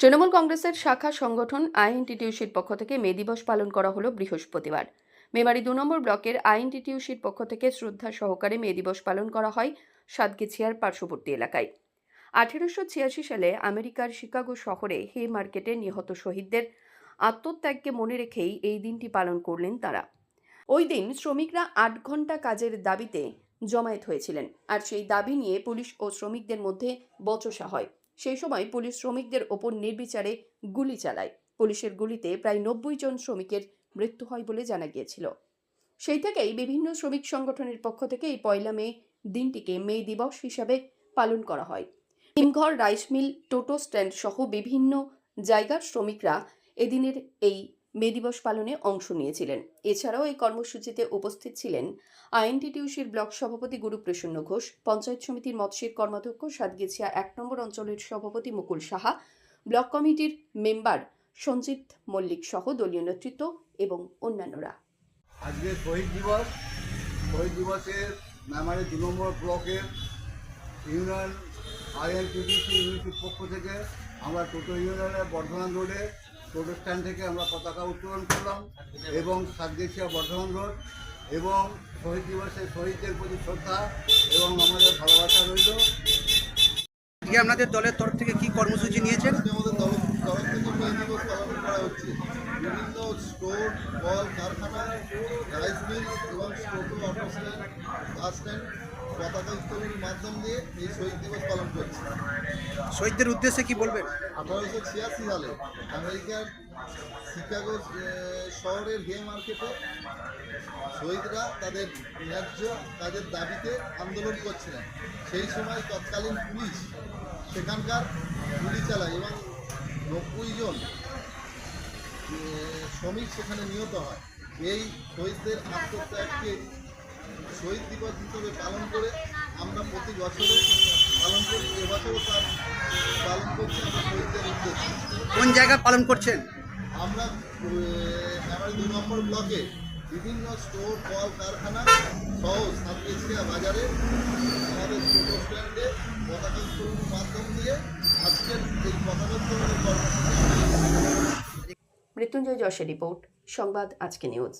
তৃণমূল কংগ্রেসের শাখা সংগঠন আইএনটিটিইউসির পক্ষ থেকে মে দিবস পালন করা হলো বৃহস্পতিবার। মেমারি ২ নম্বর ব্লকের আইএনটিটিইউসির পক্ষ থেকে শ্রদ্ধা সহকারে মে দিবস পালন করা হয় সাতগেছিয়ার পার্শ্ববর্তী এলাকায়। 1886 সালে আমেরিকার শিকাগো শহরে হে মার্কেটে নিহত শহীদদের আত্মত্যাগকে মনে রেখেই এই দিনটি পালন করলেন তারা। ওই দিন শ্রমিকরা ৮ ঘন্টা কাজের দাবিতে জমায়েত হয়েছিলেন, আর সেই দাবি নিয়ে পুলিশ ও শ্রমিকদের মধ্যে বচসা হয়। সেই সময় পুলিশ শ্রমিকদের ওপর নির্বিচারে গুলি চালায়। পুলিশের গুলিতে প্রায় ৯০ জন শ্রমিকের মৃত্যু হয় বলে জানা গিয়েছিল। সেই থেকেই বিভিন্ন শ্রমিক সংগঠনের পক্ষ থেকে এই ১ মে দিনটিকে মে দিবস হিসাবে পালন করা হয়। হিমঘর, রাইস মিল, টোটো স্ট্যান্ড সহ বিভিন্ন জায়গার শ্রমিকরা এদিনের এই মে দিবস পালনে অংশ নিয়েছিলেন। এছাড়াও এই কর্মসূচিতে উপস্থিত ছিলেন আইএনটিটিইউসির ব্লক সভাপতি গুরুপ্রসন্ন ঘোষ, পঞ্চায়েত সমিতির মৎস্যের কর্মাধ্যক্ষ সাতগেছিয়া ১ নম্বর অঞ্চলের সভাপতি মুকুল সাহা, ব্লক কমিটির মেম্বার সঞ্জিত মল্লিক সহ দলীয় নেতৃত্ব এবং অন্যান্যরা। আজকে শহীদ দিবসের মেমারি ২ নম্বর ব্লকের ইউনিয়ন আইএনটিটিইউসি ইউনিটির পক্ষ থেকে আমরা টোটো ইউনিয়নের বর্ধমান রোডে টোটো স্ট্যান্ড থেকে আমরা পতাকা উত্তোলন করলাম এবং সাতগেছিয়া বর্ধমান রোড এবং শহীদ দিবসে শহীদদের প্রতি শ্রদ্ধা এবং আমাদের ভালোবাসা রইল। আজকে আপনাদের দলের তরফ থেকে কি কর্মসূচি নিয়েছেন? আমাদের দলের তরফ থেকে মে দিবস পালন করা হচ্ছে। বিভিন্ন স্টোর, কল কারখানা, রাইস মিল এবং টোটো, অটো স্ট্যান্ড, বাস স্ট্যান্ড পতাকা উত্তোলনের মাধ্যম দিয়ে এই শহীদ দিবস পালন করছে। শহীদদের উদ্দেশ্যে কি বলবেন? 1886 সালে আমেরিকার শিকাগো শহরের হে মার্কেটে শহীদরা তাদের ন্যায্য কাজের দাবিতে আন্দোলন করছিলেন। সেই সময় তৎকালীন পুলিশ সেখানকার গুলি চালায় এবং ৯০ জন শ্রমিক সেখানে নিহত হয়। এই শহীদদের আত্মত্যাগকে শহীদ দিবস হিসেবে পালন করে আমরা প্রতি বছরে পালন করি। এবছরও তার পালন করছি আমরা শহীদদের উদ্দেশ্যে। কোন জায়গায় পালন করছেন? আমরা মেমারি ২ নম্বর ব্লকে বিভিন্ন স্টোর, কল কারখানা সহ সাতগেছিয়া বাজারে আমাদের টোটো স্ট্যান্ডে পতাকা উত্তোলনের মাধ্যম দিয়ে আজকের এই পতাকা উত্তোলনের কর্মসূচি। মৃত্যুঞ্জয় যশের রিপোর্ট, সংবাদ আজকে নিউজ।